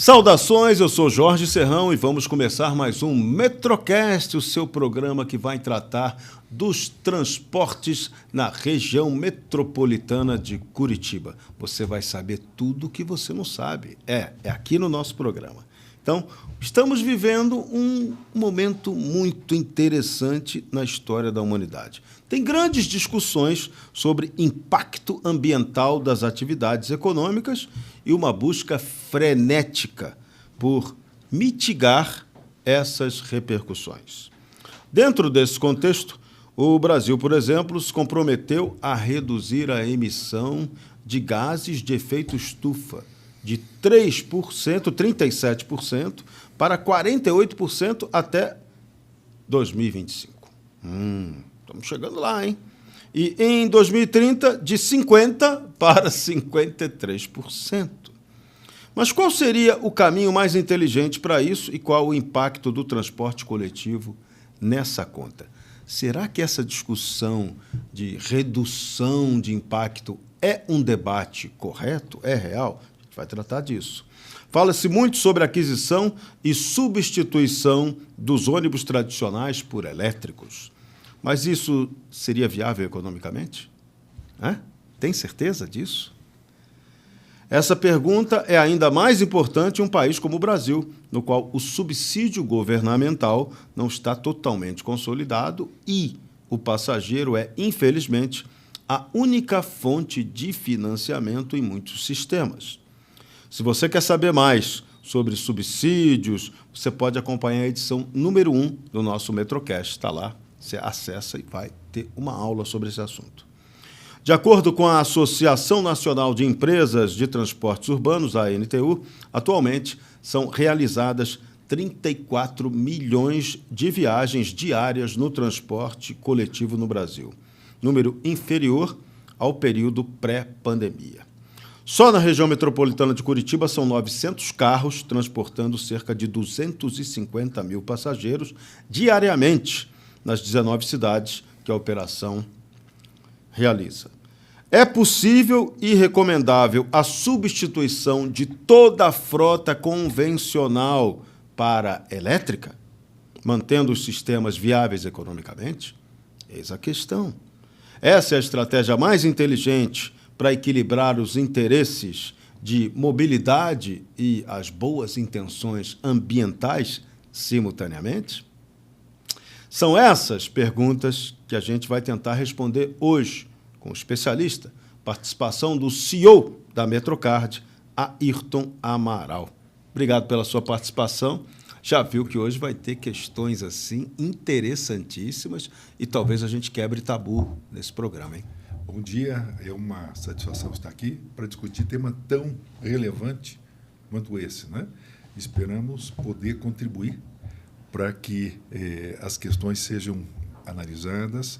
Saudações, eu sou Jorge Serrão e vamos começar mais um Metrocast, o seu programa que vai tratar dos transportes na região metropolitana de Curitiba. Você vai saber tudo o que você não sabe. É aqui no nosso programa. Então, estamos vivendo um momento muito interessante na história da humanidade. Tem grandes discussões sobre impacto ambiental das atividades econômicas e uma busca frenética por mitigar essas repercussões. Dentro desse contexto, o Brasil, por exemplo, se comprometeu a reduzir a emissão de gases de efeito estufa de 37% para 48% até 2025. Estamos chegando lá, hein? E em 2030, de 50% para 53%. Mas qual seria o caminho mais inteligente para isso e qual o impacto do transporte coletivo nessa conta? Será que essa discussão de redução de impacto é um debate correto? É real? A gente vai tratar disso. Fala-se muito sobre aquisição e substituição dos ônibus tradicionais por elétricos. Mas isso seria viável economicamente? Tem certeza disso? Essa pergunta é ainda mais importante em um país como o Brasil, no qual o subsídio governamental não está totalmente consolidado e o passageiro é, infelizmente, a única fonte de financiamento em muitos sistemas. Se você quer saber mais sobre subsídios, você pode acompanhar a edição número 1 do nosso Metrocast. Está lá, você acessa e vai ter uma aula sobre esse assunto. De acordo com a Associação Nacional de Empresas de Transportes Urbanos, a ANTU, atualmente são realizadas 34 milhões de viagens diárias no transporte coletivo no Brasil, número inferior ao período pré-pandemia. Só na região metropolitana de Curitiba são 900 carros transportando cerca de 250 mil passageiros diariamente nas 19 cidades que a operação realiza. É possível e recomendável a substituição de toda a frota convencional para elétrica, mantendo os sistemas viáveis economicamente? Eis a questão. Essa é a estratégia mais inteligente para equilibrar os interesses de mobilidade e as boas intenções ambientais simultaneamente? São essas perguntas que a gente vai tentar responder hoje com o especialista, participação do CEO da Metrocard, Ayrton Amaral. Obrigado pela sua participação. Já viu que hoje vai ter questões assim interessantíssimas e talvez a gente quebre tabu nesse programa, hein? Bom dia, é uma satisfação estar aqui para discutir tema tão relevante quanto esse, né? Esperamos poder contribuir para que as questões sejam analisadas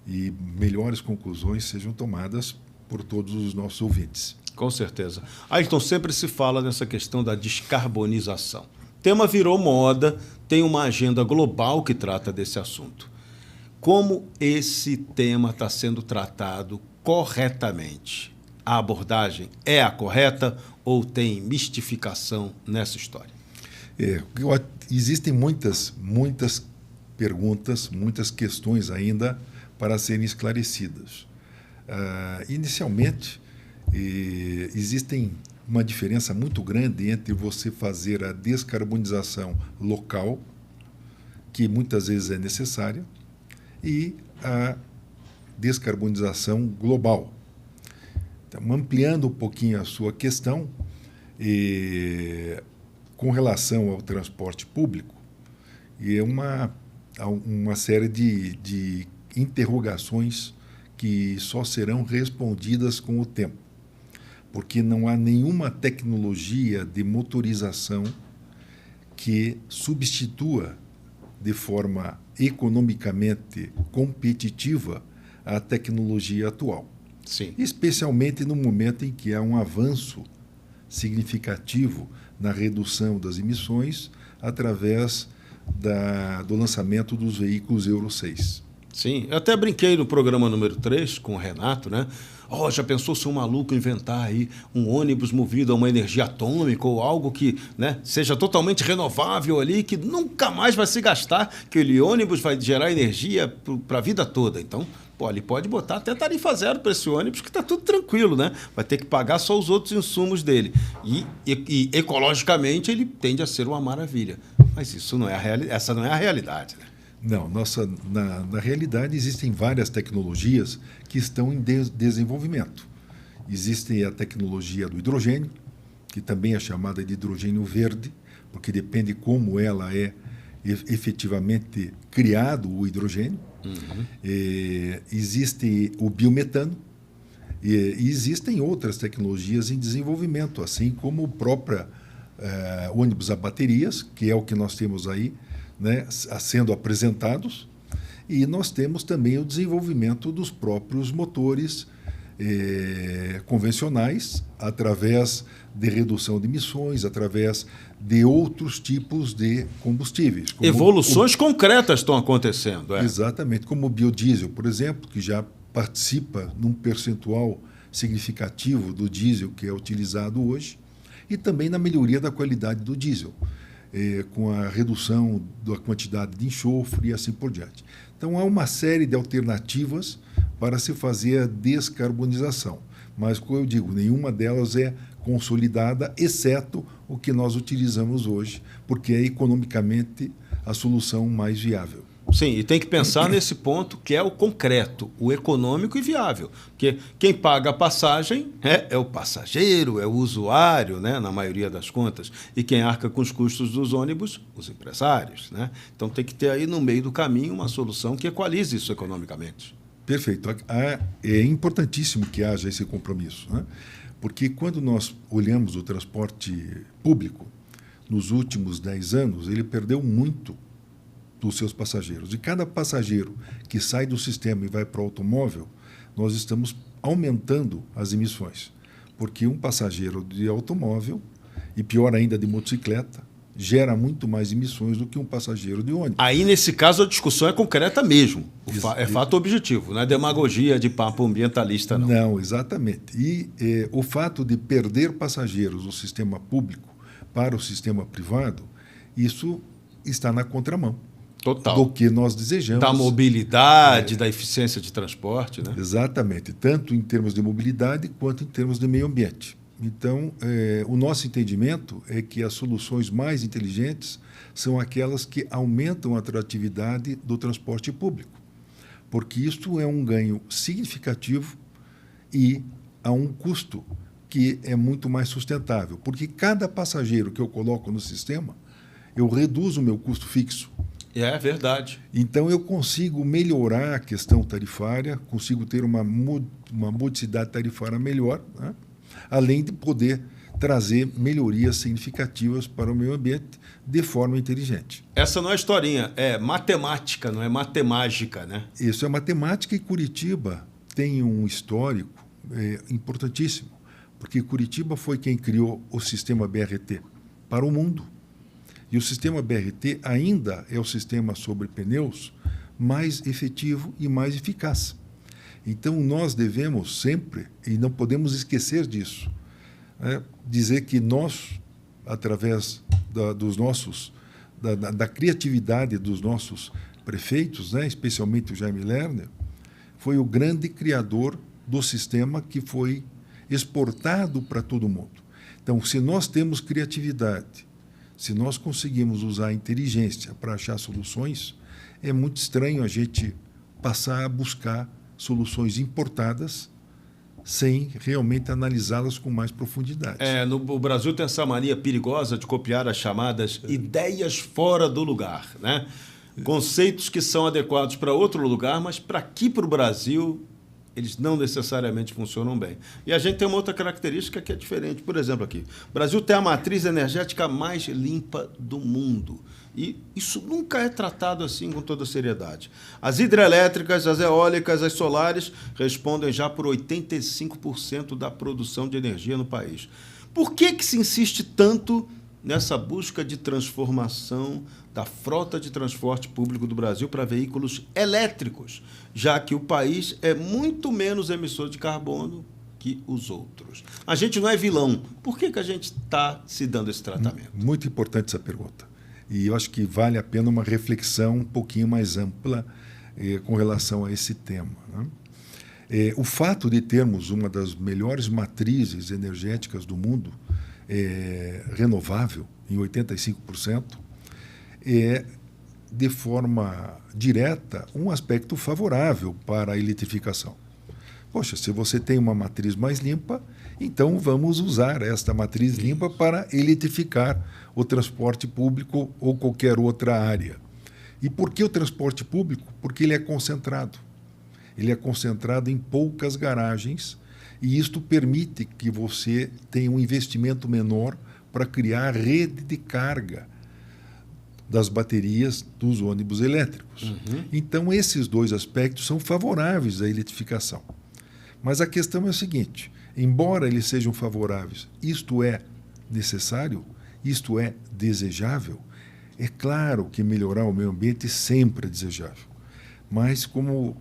e melhores conclusões sejam tomadas por todos os nossos ouvintes. Com certeza. Ayrton, sempre se fala nessa questão da descarbonização. O tema virou moda, tem uma agenda global que trata desse assunto. Como esse tema está sendo tratado corretamente? A abordagem é a correta ou tem mistificação nessa história? Existem muitas perguntas, muitas questões ainda para serem esclarecidas. Inicialmente, existem uma diferença muito grande entre você fazer a descarbonização local, que muitas vezes é necessária, e a descarbonização global. Então, ampliando um pouquinho a sua questão, com relação ao transporte público, há uma série de interrogações que só serão respondidas com o tempo, porque não há nenhuma tecnologia de motorização que substitua de forma economicamente competitiva a tecnologia atual. Sim. Especialmente no momento em que há um avanço significativo na redução das emissões através do lançamento dos veículos Euro 6. Sim, eu até brinquei no programa número 3 com o Renato, né? Já pensou se um maluco inventar aí um ônibus movido a uma energia atômica ou algo que, né, seja totalmente renovável ali, que nunca mais vai se gastar, que aquele ônibus vai gerar energia para a vida toda. Então, ele pode botar até tarifa zero para esse ônibus, que está tudo tranquilo, né? Vai ter que pagar só os outros insumos dele. E ecologicamente ele tende a ser uma maravilha. Mas isso não é essa não é a realidade, né? Não, na realidade existem várias tecnologias que estão em desenvolvimento. Existe a tecnologia do hidrogênio, que também é chamada de hidrogênio verde, porque depende como ela é efetivamente criado o hidrogênio. Uhum. Existe o biometano e existem outras tecnologias em desenvolvimento, assim como o próprio ônibus a baterias, que é o que nós temos aí, né, sendo apresentados, e nós temos também o desenvolvimento dos próprios motores convencionais, através de redução de emissões, através de outros tipos de combustíveis. Evoluções concretas estão acontecendo. Exatamente, como o biodiesel, por exemplo, que já participa num percentual significativo do diesel que é utilizado hoje, e também na melhoria da qualidade do diesel, com a redução da quantidade de enxofre e assim por diante. Então, há uma série de alternativas para se fazer a descarbonização. Mas, como eu digo, nenhuma delas é consolidada, exceto o que nós utilizamos hoje, porque é economicamente a solução mais viável. Sim, e tem que pensar nesse ponto que é o concreto, o econômico e viável. Porque quem paga a passagem é o passageiro, é o usuário, né, na maioria das contas. E quem arca com os custos dos ônibus, os empresários. Né? Então tem que ter aí no meio do caminho uma solução que equalize isso economicamente. Perfeito. É importantíssimo que haja esse compromisso, né? Porque quando nós olhamos o transporte público, nos últimos 10 anos, ele perdeu muito dos seus passageiros. E cada passageiro que sai do sistema e vai para o automóvel, nós estamos aumentando as emissões. Porque um passageiro de automóvel, e pior ainda de motocicleta, gera muito mais emissões do que um passageiro de ônibus. Aí, nesse caso, a discussão é concreta mesmo. É fato objetivo, não é demagogia de papo ambientalista, não. Não, exatamente. E o fato de perder passageiros do sistema público para o sistema privado, isso está na contramão. Total. Do que nós desejamos. Da mobilidade, da eficiência de transporte, né? Exatamente, tanto em termos de mobilidade quanto em termos de meio ambiente. Então, o nosso entendimento é que as soluções mais inteligentes são aquelas que aumentam a atratividade do transporte público, porque isto é um ganho significativo e a um custo que é muito mais sustentável, porque cada passageiro que eu coloco no sistema, eu reduzo o meu custo fixo. É verdade. Então, eu consigo melhorar a questão tarifária, consigo ter uma modicidade tarifária melhor, né? Além de poder trazer melhorias significativas para o meio ambiente de forma inteligente. Essa não é historinha, é matemática, não é matemágica, né? Isso é matemática, e Curitiba tem um histórico importantíssimo, porque Curitiba foi quem criou o sistema BRT para o mundo. E o sistema BRT ainda é o sistema sobre pneus mais efetivo e mais eficaz. Então, nós devemos sempre, e não podemos esquecer disso, dizer que nós, através da criatividade dos nossos prefeitos, né, especialmente o Jaime Lerner, foi o grande criador do sistema que foi exportado para todo mundo. Então, se nós temos criatividade, se nós conseguimos usar a inteligência para achar soluções, é muito estranho a gente passar a buscar soluções importadas sem realmente analisá-las com mais profundidade. O Brasil tem essa mania perigosa de copiar as chamadas ideias fora do lugar, né? Conceitos que são adequados para outro lugar, mas para aqui, para o Brasil, eles não necessariamente funcionam bem. E a gente tem uma outra característica que é diferente. Por exemplo, aqui, o Brasil tem a matriz energética mais limpa do mundo. E isso nunca é tratado assim com toda seriedade. As hidrelétricas, as eólicas, as solares respondem já por 85% da produção de energia no país. Por que se insiste tanto nessa busca de transformação da frota de transporte público do Brasil para veículos elétricos, já que o país é muito menos emissor de carbono que os outros. A gente não é vilão. Por que a gente está se dando esse tratamento? Muito importante essa pergunta. E eu acho que vale a pena uma reflexão um pouquinho mais ampla com relação a esse tema, né? O fato de termos uma das melhores matrizes energéticas do mundo, renovável, em 85%, é, de forma direta, um aspecto favorável para a eletrificação. Poxa, se você tem uma matriz mais limpa, então vamos usar esta matriz limpa para eletrificar o transporte público ou qualquer outra área. E por que o transporte público? Porque ele é concentrado. Ele é concentrado em poucas garagens e isto permite que você tenha um investimento menor para criar rede de carga das baterias dos ônibus elétricos. Uhum. Então, esses dois aspectos são favoráveis à eletrificação. Mas a questão é a seguinte, embora eles sejam favoráveis, isto é necessário, isto é desejável, é claro que melhorar o meio ambiente sempre é desejável. Mas como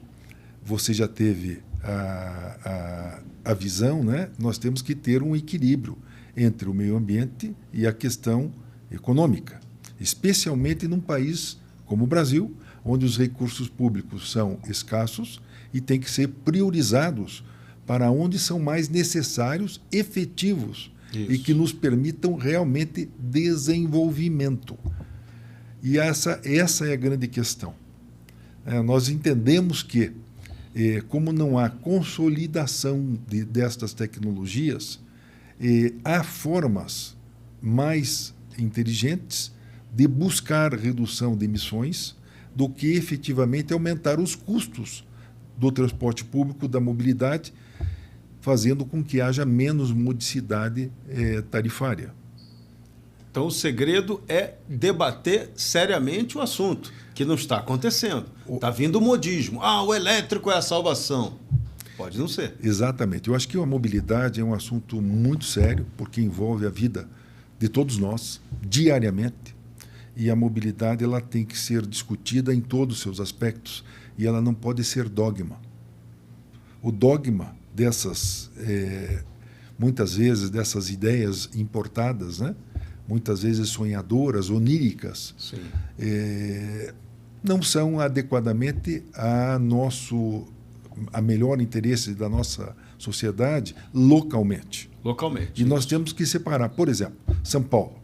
você já teve a visão, né? Nós temos que ter um equilíbrio entre o meio ambiente e a questão econômica, especialmente num país como o Brasil, onde os recursos públicos são escassos e têm que ser priorizados para onde são mais necessários, efetivos. Isso. E que nos permitam realmente desenvolvimento. E essa é a grande questão. Nós entendemos que, como não há consolidação destas tecnologias, há formas mais inteligentes de buscar redução de emissões do que efetivamente aumentar os custos do transporte público, da mobilidade, fazendo com que haja menos modicidade tarifária. Então, o segredo é debater seriamente o assunto, que não está acontecendo. Está vindo o modismo. O elétrico é a salvação. Pode não ser. Exatamente. Eu acho que a mobilidade é um assunto muito sério, porque envolve a vida de todos nós, diariamente. E a mobilidade ela tem que ser discutida em todos os seus aspectos, e ela não pode ser dogma. O dogma dessas, muitas vezes, dessas ideias importadas, né? Muitas vezes sonhadoras, oníricas, não são adequadamente a melhor interesse da nossa sociedade localmente. Localmente. E nós temos que separar. Por exemplo, São Paulo.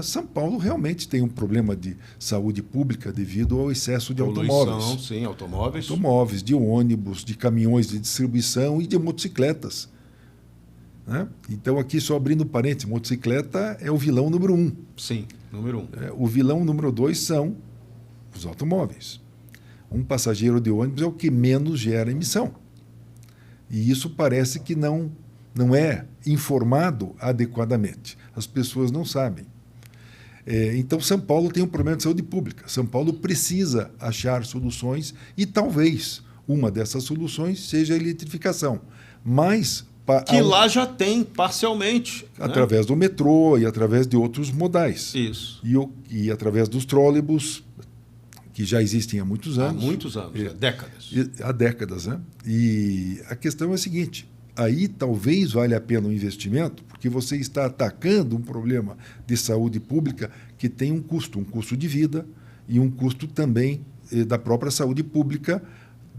São Paulo realmente tem um problema de saúde pública devido ao excesso de automóveis. Sim, automóveis. Automóveis, de ônibus, de caminhões de distribuição e de motocicletas. Então, aqui, só abrindo parênteses, motocicleta é o vilão número 1. Sim, número 1. O vilão número 2 são os automóveis. Um passageiro de ônibus é o que menos gera emissão. E isso parece que não é informado adequadamente. As pessoas não sabem. Então, São Paulo tem um problema de saúde pública. São Paulo precisa achar soluções e talvez uma dessas soluções seja a eletrificação. Mas que lá já tem, parcialmente. Através do metrô e através de outros modais. Isso. E através dos trólebus, que já existem há muitos anos. Há muitos anos, décadas. Há décadas, né? E a questão é a seguinte, aí talvez valha a pena um investimento, porque você está atacando um problema de saúde pública que tem um custo de vida e um custo também da própria saúde pública.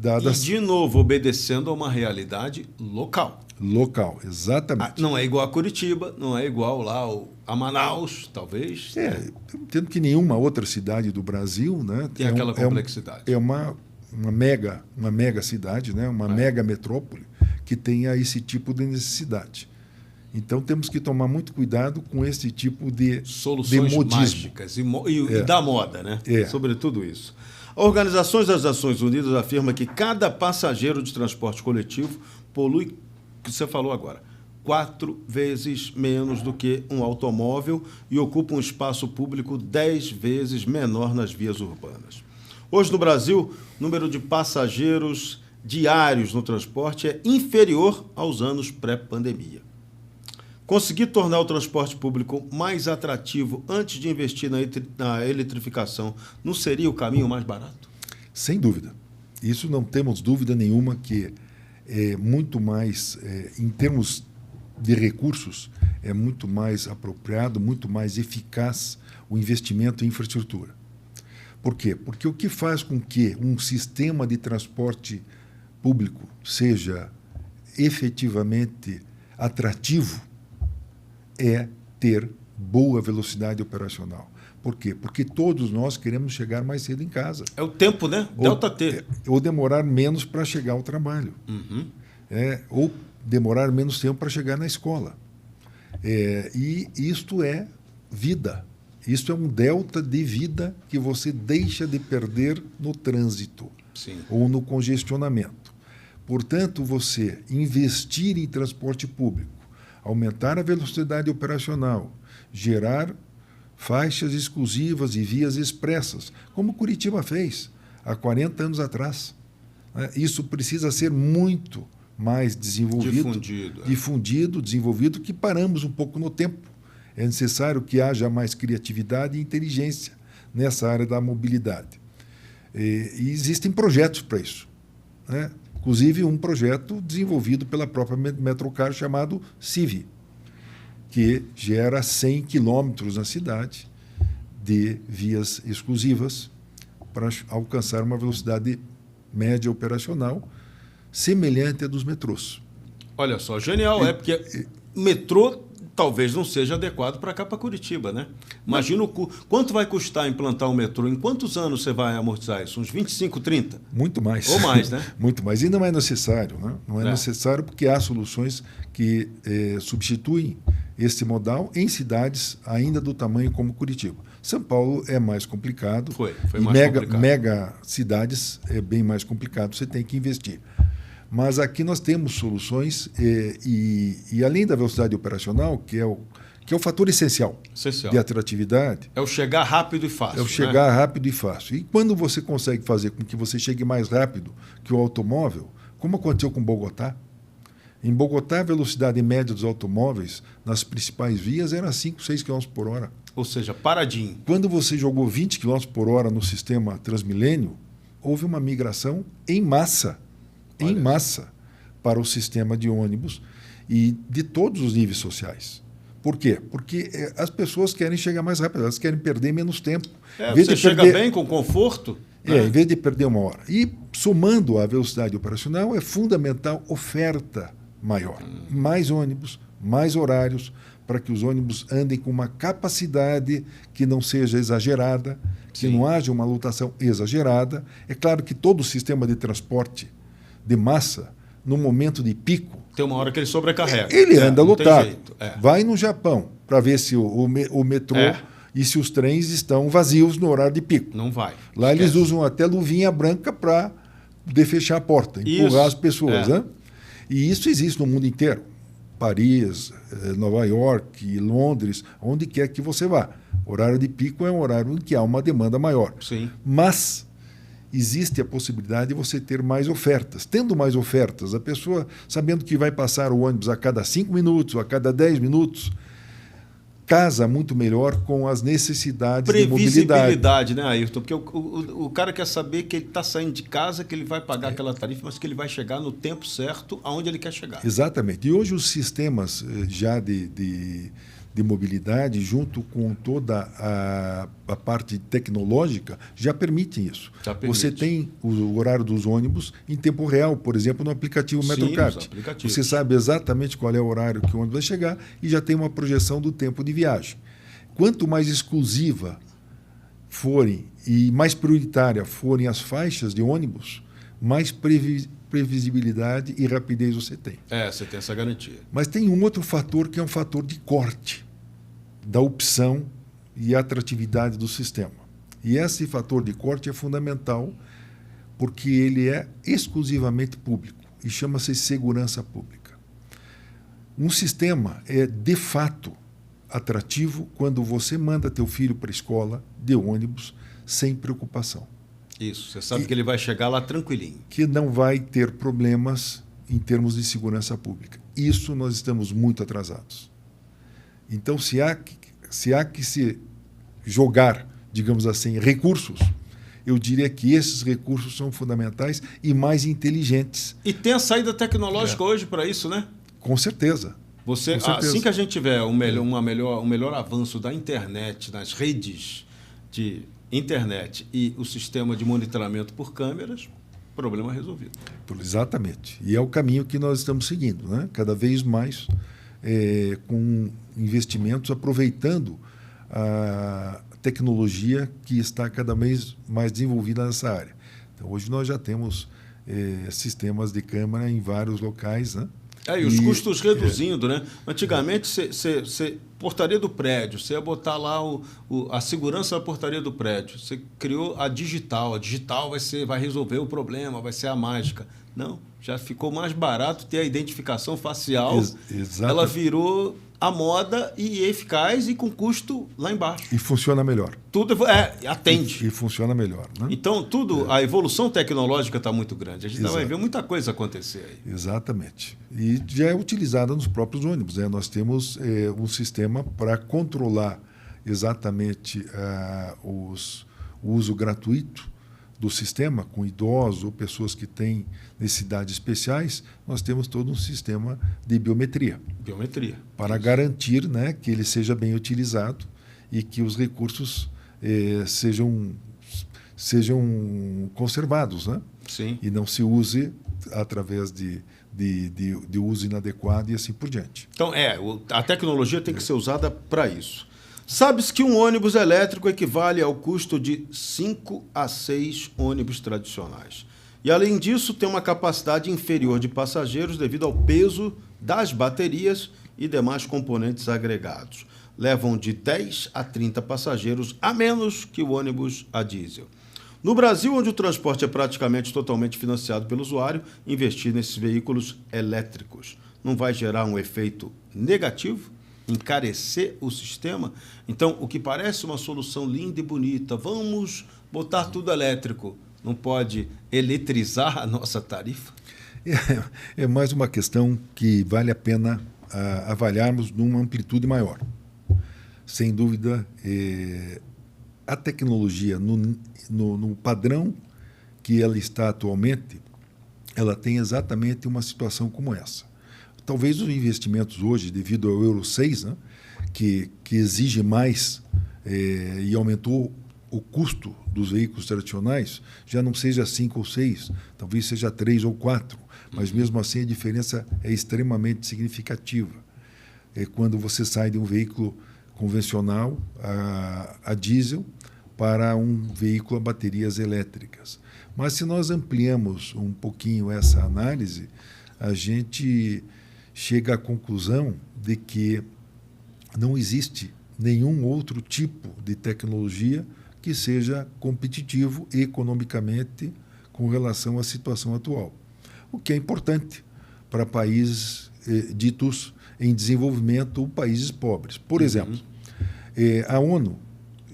E, de novo, obedecendo a uma realidade local. Local, exatamente. Não é igual a Curitiba, não é igual lá a Manaus, talvez. Eu entendo que nenhuma outra cidade do Brasil, né, tem aquela complexidade. É uma mega cidade, né, uma mega metrópole que tenha esse tipo de necessidade. Então, temos que tomar muito cuidado com esse tipo de soluções mágicas e da moda, né? Sobretudo isso. A Organização das Nações Unidas afirma que cada passageiro de transporte coletivo polui, o que você falou agora, 4 vezes menos do que um automóvel e ocupa um espaço público 10 vezes menor nas vias urbanas. Hoje, no Brasil, o número de passageiros diários no transporte é inferior aos anos pré-pandemia. Conseguir tornar o transporte público mais atrativo antes de investir na eletrificação não seria o caminho mais barato? Sem dúvida. Isso não temos dúvida nenhuma que é muito mais, em termos de recursos, é muito mais apropriado, muito mais eficaz o investimento em infraestrutura. Por quê? Porque o que faz com que um sistema de transporte público seja efetivamente atrativo é ter boa velocidade operacional. Por quê? Porque todos nós queremos chegar mais cedo em casa. É o tempo, né? Delta T. Ou demorar menos para chegar ao trabalho. Uhum. Ou demorar menos tempo para chegar na escola. E isto é vida. Isto é um delta de vida que você deixa de perder no trânsito. Sim. Ou no congestionamento. Portanto, você investir em transporte público, aumentar a velocidade operacional, gerar faixas exclusivas e vias expressas, como Curitiba fez há 40 anos atrás. Isso precisa ser muito mais difundido, desenvolvido, que paramos um pouco no tempo. É necessário que haja mais criatividade e inteligência nessa área da mobilidade. E existem projetos para isso, né? Inclusive um projeto desenvolvido pela própria Metrocar chamado CIV, que gera 100 quilômetros na cidade de vias exclusivas para alcançar uma velocidade média operacional semelhante à dos metrôs. Olha só, genial, porque metrô talvez não seja adequado para cá, para Curitiba, né? Imagina quanto vai custar implantar um metrô, em quantos anos você vai amortizar isso? Uns 25, 30? Muito mais. Ou mais, né? Muito mais. E não é necessário, né? Não é necessário porque há soluções que substituem esse modal em cidades ainda do tamanho como Curitiba. São Paulo é mais complicado. Foi mais complicado. Mega cidades é bem mais complicado, você tem que investir. Mas aqui nós temos soluções e além da velocidade operacional, que é o fator essencial de atratividade. É o chegar rápido e fácil. É o chegar rápido e fácil. E quando você consegue fazer com que você chegue mais rápido que o automóvel, como aconteceu com Bogotá, em Bogotá a velocidade média dos automóveis nas principais vias era 5, 6 km por hora. Ou seja, paradinho. Quando você jogou 20 km por hora no sistema Transmilênio, houve uma migração em massa para o sistema de ônibus e de todos os níveis sociais. Por quê? Porque as pessoas querem chegar mais rápido, elas querem perder menos tempo. Você chega bem com conforto? Em vez de perder uma hora. E, somando a velocidade operacional, é fundamental oferta maior. Mais ônibus, mais horários, para que os ônibus andem com uma capacidade que não seja exagerada, que não haja uma lotação exagerada. É claro que todo o sistema de transporte de massa, no momento de pico... Tem uma hora que ele sobrecarrega. Ele anda lotado. Vai no Japão para ver se o metrô e se os trens estão vazios no horário de pico. Não vai. Lá eles usam até luvinha branca para fechar a porta, empurrar as pessoas. Né? E isso existe no mundo inteiro. Paris, Nova York, Londres, onde quer que você vá. Horário de pico é um horário em que há uma demanda maior. Sim. Mas existe a possibilidade de você ter mais ofertas. Tendo mais ofertas, a pessoa, sabendo que vai passar o ônibus a cada 5 minutos, ou a cada 10 minutos, casa muito melhor com as necessidades de mobilidade. Previsibilidade, né, Ayrton? Porque o cara quer saber que ele está saindo de casa, que ele vai pagar aquela tarifa, mas que ele vai chegar no tempo certo aonde ele quer chegar. Exatamente. E hoje os sistemas já de mobilidade, junto com toda a parte tecnológica, já permitem isso. Você tem o horário dos ônibus em tempo real, por exemplo, no aplicativo Metrocard. Você sabe exatamente qual é o horário que o ônibus vai chegar e já tem uma projeção do tempo de viagem. Quanto mais exclusiva forem e mais prioritária forem as faixas de ônibus, mais previsibilidade e rapidez você tem. Você tem essa garantia. Mas tem um outro fator que é um fator de corte da opção e atratividade do sistema. E esse fator de corte é fundamental porque ele é exclusivamente público e chama-se segurança pública. Um sistema é, de fato, atrativo quando você manda teu filho para a escola de ônibus sem preocupação. Isso, você sabe que ele vai chegar lá tranquilinho. Que não vai ter problemas em termos de segurança pública. Isso nós estamos muito atrasados. Então, se há que se jogar, digamos assim, recursos, eu diria que esses recursos são fundamentais e mais inteligentes. E tem a saída tecnológica hoje para isso, né? Com certeza. Com certeza. Assim que a gente tiver um melhor avanço da internet, nas redes de internet e o sistema de monitoramento por câmeras, problema resolvido. Exatamente. E é o caminho que nós estamos seguindo, né? Cada vez mais com investimentos, aproveitando a tecnologia que está cada vez mais desenvolvida nessa área. Então, hoje nós já temos sistemas de câmera em vários locais, né? E os custos reduzindo, né? Antigamente, você portaria do prédio, você ia botar lá a segurança da portaria do prédio. Você criou a digital. A digital vai resolver o problema, vai ser a mágica. Não, já ficou mais barato ter a identificação facial. Exato. Ela virou a moda e eficaz e com custo lá embaixo. E funciona melhor. Tudo atende. E funciona melhor, né? Então, a evolução tecnológica está muito grande. A gente vai ver muita coisa acontecer aí. Exatamente. E já é utilizada nos próprios ônibus, né? Nós temos um sistema para controlar exatamente o uso gratuito do sistema, com idosos ou pessoas que têm necessidades especiais. Nós temos todo um sistema de biometria. Para garantir, né, que ele seja bem utilizado e que os recursos sejam conservados, né? Sim. E não se use através de uso inadequado e assim por diante. Então, a tecnologia tem que ser usada para isso. Sabe-se que um ônibus elétrico equivale ao custo de 5 a 6 ônibus tradicionais. E, além disso, tem uma capacidade inferior de passageiros devido ao peso das baterias e demais componentes agregados. Levam de 10 a 30 passageiros a menos que o ônibus a diesel. No Brasil, onde o transporte é praticamente totalmente financiado pelo usuário, investir nesses veículos elétricos não vai gerar um efeito negativo? Encarecer o sistema? Então, o que parece uma solução linda e bonita, vamos botar tudo elétrico, não pode eletrizar a nossa tarifa? É mais uma questão que vale a pena avaliarmos numa amplitude maior. Sem dúvida, a tecnologia, no padrão que ela está atualmente, ela tem exatamente uma situação como essa. Talvez os investimentos hoje, devido ao Euro 6, né, que exige mais e aumentou o custo dos veículos tradicionais, já não seja 5 ou 6, talvez seja 3 ou 4, mas mesmo assim a diferença é extremamente significativa. Quando você sai de um veículo convencional a diesel para um veículo a baterias elétricas. Mas se nós ampliamos um pouquinho essa análise, a gente chega à conclusão de que não existe nenhum outro tipo de tecnologia que seja competitivo economicamente com relação à situação atual. O que é importante para países ditos em desenvolvimento ou países pobres. Por exemplo, a ONU,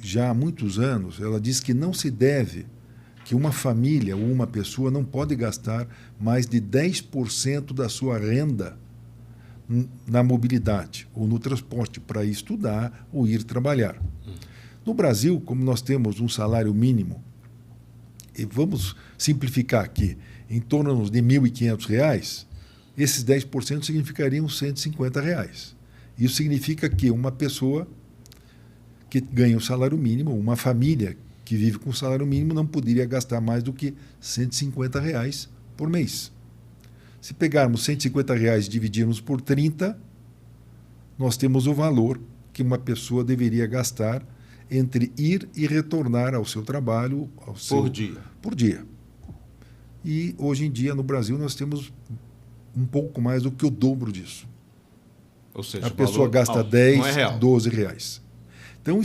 já há muitos anos, ela diz que não se deve, que uma família ou uma pessoa não pode gastar mais de 10% da sua renda na mobilidade ou no transporte para ir estudar ou ir trabalhar. No Brasil, como nós temos um salário mínimo, e vamos simplificar aqui, em torno de R$ 1.500, esses 10% significariam R$ 150. Isso significa que uma pessoa que ganha o salário mínimo, uma família que vive com o salário mínimo, não poderia gastar mais do que R$ 150 por mês. Se pegarmos R$ 150 e dividirmos por 30, nós temos o valor que uma pessoa deveria gastar entre ir e retornar ao seu trabalho por dia. E hoje em dia, no Brasil, nós temos um pouco mais do que o dobro disso. Ou seja, a pessoa gasta 10, 12 reais. Então,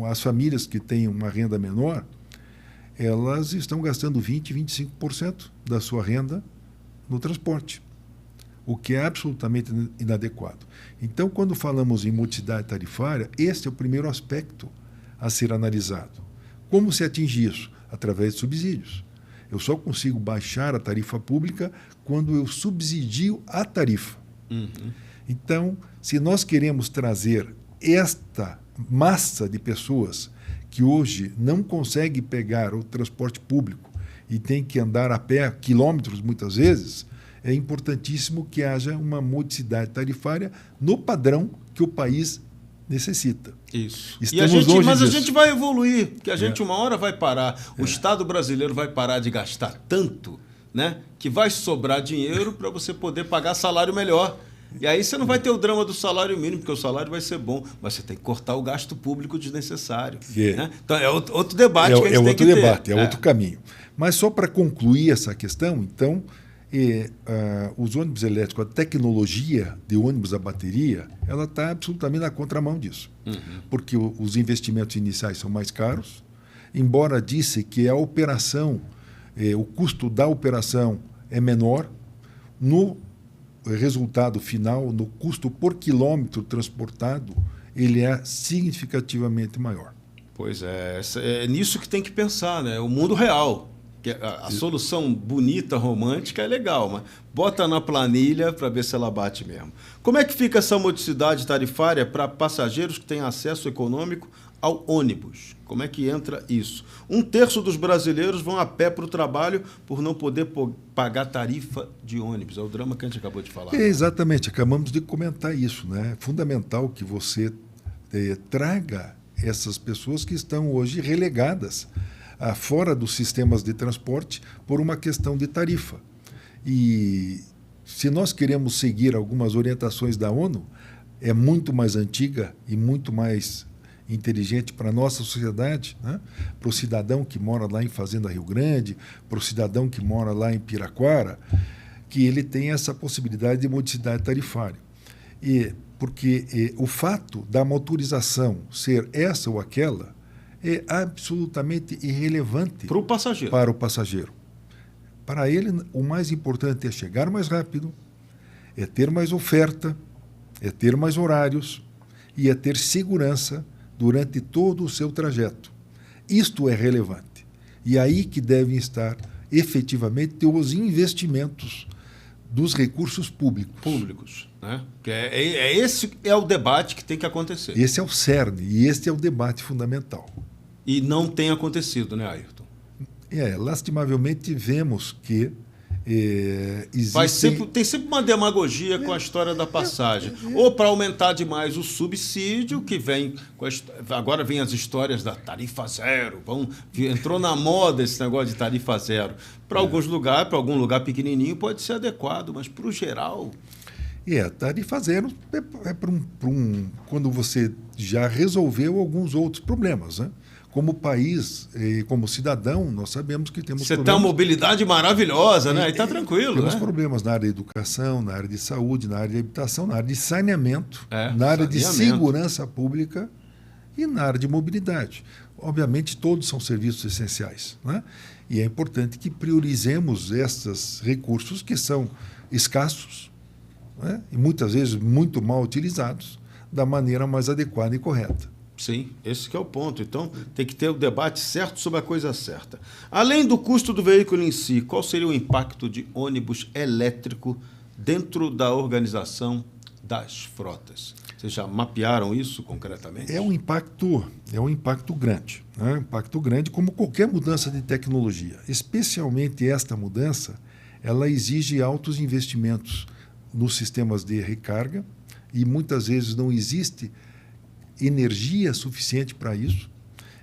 as famílias que têm uma renda menor, elas estão gastando 20%, 25% da sua renda no transporte, o que é absolutamente inadequado. Então, quando falamos em modicidade tarifária, este é o primeiro aspecto a ser analisado. Como se atinge isso? Através de subsídios. Eu só consigo baixar a tarifa pública quando eu subsidio a tarifa. Então, se nós queremos trazer esta massa de pessoas que hoje não consegue pegar o transporte público e tem que andar a pé quilômetros muitas vezes, é importantíssimo que haja uma modicidade tarifária no padrão que o país necessita. Isso. Mas a gente vai evoluir, porque a gente uma hora vai parar. O Estado brasileiro vai parar de gastar tanto, né, que vai sobrar dinheiro para você poder pagar salário melhor. E aí você não vai ter o drama do salário mínimo, porque o salário vai ser bom, mas você tem que cortar o gasto público desnecessário. Né? Então é outro debate que a gente tem que ter. É outro debate, é outro caminho. Mas só para concluir essa questão, então, os ônibus elétricos, a tecnologia de ônibus a bateria, ela está absolutamente na contramão disso. Porque os investimentos iniciais são mais caros, embora disse que a operação, o custo da operação é menor, no resultado final, no custo por quilômetro transportado, ele é significativamente maior. Pois é nisso que tem que pensar, né? O mundo real. A solução bonita, romântica é legal, mas bota na planilha para ver se ela bate mesmo. Como é que fica essa modicidade tarifária para passageiros que têm acesso econômico ao ônibus? Como é que entra isso? 1/3 dos brasileiros vão a pé para o trabalho por não poder pagar tarifa de ônibus. É o drama que a gente acabou de falar. Exatamente, acabamos de comentar isso. Né? É fundamental que você traga essas pessoas que estão hoje relegadas fora dos sistemas de transporte por uma questão de tarifa. E se nós queremos seguir algumas orientações da ONU, é muito mais antiga e muito mais inteligente para a nossa sociedade, né? Para o cidadão que mora lá em Fazenda Rio Grande, para o cidadão que mora lá em Piraquara, que ele tem essa possibilidade de modicidade tarifária. Porque o fato da motorização ser essa ou aquela é absolutamente irrelevante para o passageiro. Para o passageiro. Para ele, o mais importante é chegar mais rápido, é ter mais oferta, é ter mais horários e é ter segurança durante todo o seu trajeto. Isto é relevante. E aí que devem estar efetivamente os investimentos dos recursos públicos. Né? Esse é o debate que tem que acontecer. Esse é o cerne e este é o debate fundamental. E não tem acontecido, né, Ayrton? Lastimavelmente vemos que existe... Tem sempre uma demagogia com a história da passagem. Ou para aumentar demais o subsídio, que vem... Agora vem as histórias da tarifa zero. Entrou na moda esse negócio de tarifa zero. Para alguns lugares, para algum lugar pequenininho, pode ser adequado, mas para o geral... tarifa zero é para quando você já resolveu alguns outros problemas, né? Como país e como cidadão, nós sabemos que temos problemas. Você tem uma mobilidade maravilhosa, né? E está tranquilo. Temos problemas na área de educação, na área de saúde, na área de habitação, na área de saneamento, na área de segurança pública e na área de mobilidade. Obviamente, todos são serviços essenciais, né? E é importante que priorizemos esses recursos que são escassos, né? E muitas vezes muito mal utilizados, da maneira mais adequada e correta. Sim, esse que é o ponto. Então, tem que ter o debate certo sobre a coisa certa. Além do custo do veículo em si, qual seria o impacto de ônibus elétrico dentro da organização das frotas? Vocês já mapearam isso concretamente? É um impacto grande. Né? Um impacto grande, como qualquer mudança de tecnologia. Especialmente esta mudança, ela exige altos investimentos nos sistemas de recarga e muitas vezes não existe energia suficiente para isso.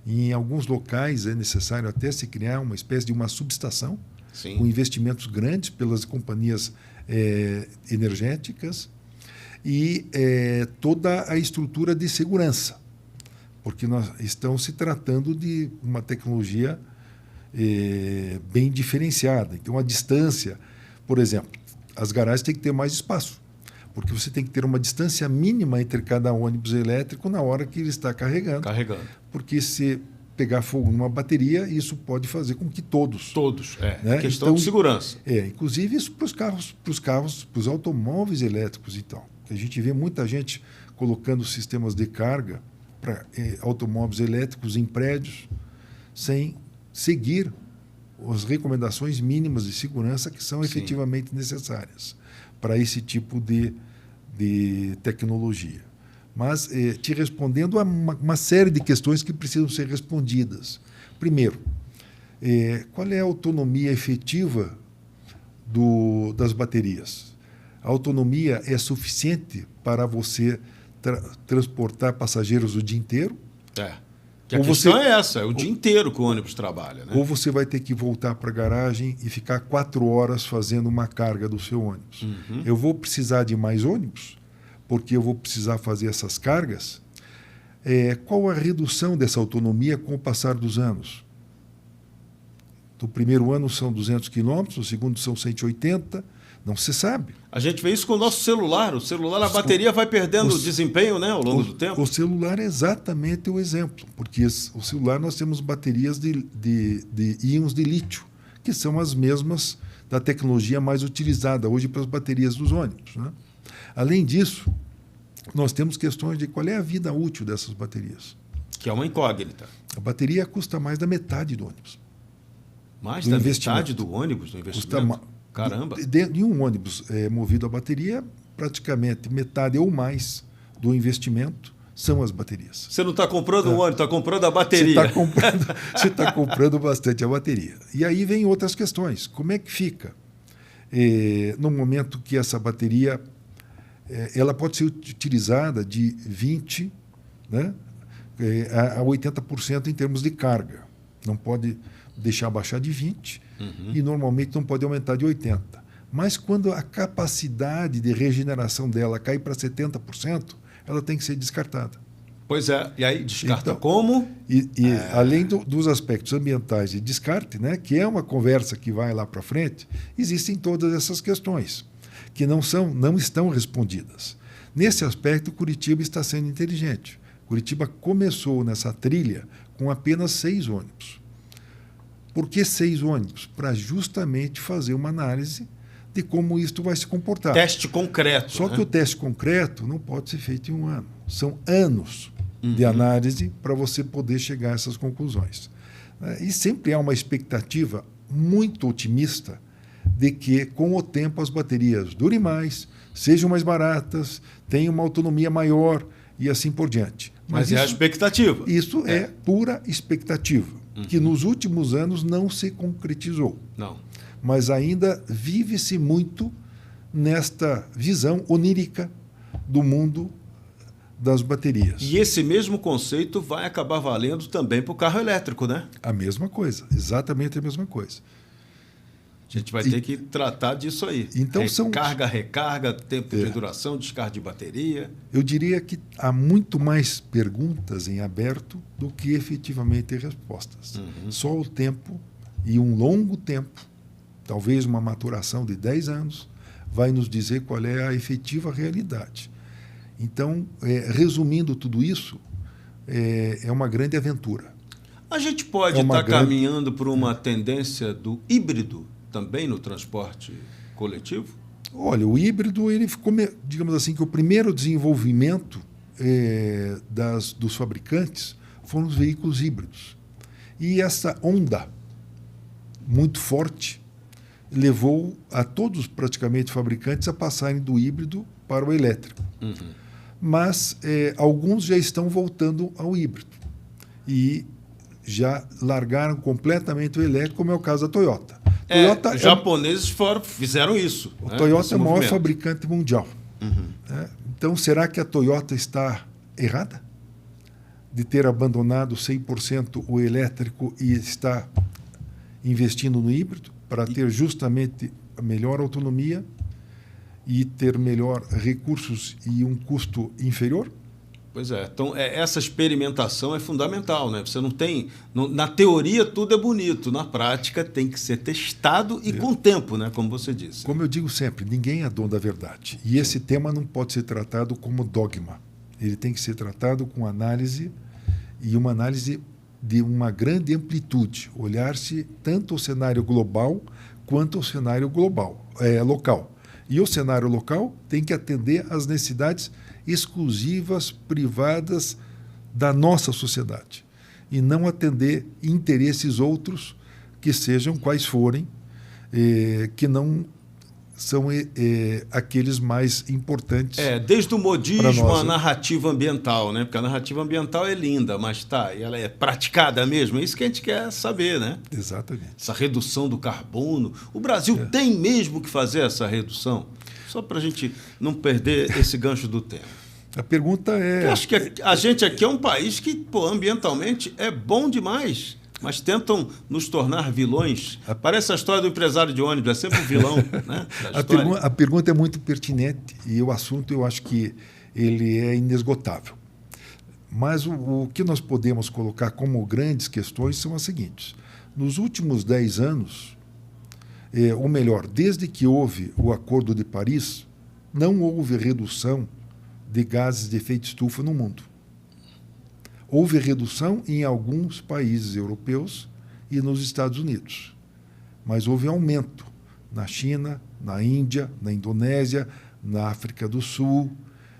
Em alguns locais é necessário até se criar uma espécie de uma subestação, Sim, com investimentos grandes pelas companhias energéticas e toda a estrutura de segurança, porque estão se tratando de uma tecnologia bem diferenciada. Então, a distância, por exemplo, as garagens têm que ter mais espaço, porque você tem que ter uma distância mínima entre cada ônibus elétrico na hora que ele está carregando. Porque se pegar fogo numa bateria, isso pode fazer com que todos... Né? Questão de segurança. Inclusive isso para os automóveis elétricos e tal. A gente vê muita gente colocando sistemas de carga para automóveis elétricos em prédios sem seguir as recomendações mínimas de segurança que são efetivamente necessárias para esse tipo de de tecnologia. Mas te respondendo a uma série de questões que precisam ser respondidas. Primeiro, qual é a autonomia efetiva das baterias? A autonomia é suficiente para você transportar passageiros o dia inteiro? Que a questão é essa, é o dia inteiro que o ônibus trabalha. Né? Ou você vai ter que voltar para a garagem e ficar 4 horas fazendo uma carga do seu ônibus. Uhum. Eu vou precisar de mais ônibus, porque eu vou precisar fazer essas cargas. Qual a redução dessa autonomia com o passar dos anos? No primeiro ano são 200 quilômetros, no segundo são 180, não se sabe. A gente vê isso com o nosso celular. O celular, a bateria vai perdendo desempenho, né, ao longo do tempo. O celular é exatamente o exemplo, porque o celular nós temos baterias de íons de lítio, que são as mesmas da tecnologia mais utilizada hoje para as baterias dos ônibus. Né? Além disso, nós temos questões de qual é a vida útil dessas baterias. Que é uma incógnita. A bateria custa mais da metade do ônibus. Mais da metade do ônibus, do investimento? Caramba! De um ônibus movido a bateria, praticamente metade ou mais do investimento são as baterias. Você não está comprando um ônibus, está comprando a bateria. Você está comprando bastante a bateria. E aí vem outras questões. Como é que fica no momento que essa bateria ela pode ser utilizada de 20%, né, a 80% em termos de carga. Não pode deixar baixar de 20% e normalmente não pode aumentar de 80%. Mas quando a capacidade de regeneração dela cai para 70%, ela tem que ser descartada. Pois é, e aí descarta então, como? Além dos aspectos ambientais de descarte, né, que é uma conversa que vai lá para frente, existem todas essas questões que não estão respondidas. Nesse aspecto, Curitiba está sendo inteligente. Curitiba começou nessa trilha com apenas 6 ônibus. Por que 6 ônibus? Para justamente fazer uma análise de como isto vai se comportar. Teste concreto. Só que o teste concreto não pode ser feito em um ano. São anos de análise para você poder chegar a essas conclusões. E sempre há uma expectativa muito otimista de que, com o tempo, as baterias durem mais, sejam mais baratas, tenham uma autonomia maior e assim por diante. Mas é a expectativa. Isso é pura expectativa, que nos últimos anos não se concretizou. Não. Mas ainda vive-se muito nesta visão onírica do mundo das baterias. E esse mesmo conceito vai acabar valendo também para o carro elétrico, né? A mesma coisa, exatamente a mesma coisa. A gente vai ter que tratar disso aí. Então, recarga, tempo de duração, descarga de bateria. Eu diria que há muito mais perguntas em aberto do que efetivamente respostas. Só o tempo e um longo tempo, talvez uma maturação de 10 anos, vai nos dizer qual é a efetiva realidade. Então, resumindo tudo isso, é uma grande aventura. A gente pode estar caminhando por uma tendência do híbrido também no transporte coletivo? Olha, o híbrido, ele ficou, digamos assim, que o primeiro desenvolvimento dos fabricantes foram os veículos híbridos. E essa onda muito forte levou a todos, praticamente, fabricantes a passarem do híbrido para o elétrico. Mas alguns já estão voltando ao híbrido e já largaram completamente o elétrico, como é o caso da Toyota. Os japoneses fizeram isso. A Toyota é o maior fabricante mundial. Então, será que a Toyota está errada de ter abandonado 100% o elétrico e está investindo no híbrido para ter justamente a melhor autonomia e ter melhor recursos e um custo inferior? Pois é. Então, essa experimentação é fundamental, né? Você não tem... Na teoria, tudo é bonito. Na prática, tem que ser testado e com tempo, né? Como você disse. Como eu digo sempre, ninguém é dono da verdade. E esse tema não pode ser tratado como dogma. Ele tem que ser tratado com análise, e uma análise de uma grande amplitude. Olhar-se tanto o cenário global quanto o cenário local. E o cenário local tem que atender às necessidades exclusivas, privadas da nossa sociedade, e não atender interesses outros, que sejam quais forem, que não são aqueles mais importantes. Desde o modismo à narrativa ambiental, né? Porque a narrativa ambiental é linda, mas ela é praticada mesmo. É isso que a gente quer saber, né? Exatamente. Essa redução do carbono. O Brasil tem mesmo que fazer essa redução? Só para a gente não perder esse gancho do tema. A pergunta é... Eu acho que a gente aqui é um país que, ambientalmente é bom demais, mas tentam nos tornar vilões. Parece a história do empresário de ônibus, é sempre um vilão. Né, a pergunta é muito pertinente e o assunto eu acho que ele é inesgotável. Mas o que nós podemos colocar como grandes questões são as seguintes. Nos últimos 10 anos, ou melhor, desde que houve o Acordo de Paris, não houve redução de gases de efeito estufa no mundo. Houve redução em alguns países europeus e nos Estados Unidos, mas houve aumento na China, na Índia, na Indonésia, na África do Sul,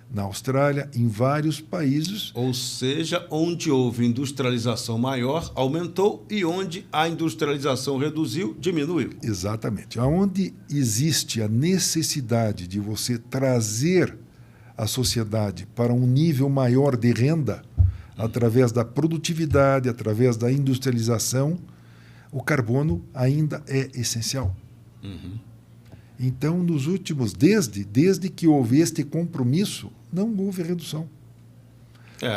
na Austrália, em vários países. Ou seja, onde houve industrialização maior, aumentou, e onde a industrialização reduziu, diminuiu. Exatamente. Onde existe a necessidade de você trazer a sociedade para um nível maior de renda, através da produtividade, através da industrialização, o carbono ainda é essencial. Uhum. Então, nos últimos, desde que houve este compromisso, não houve redução.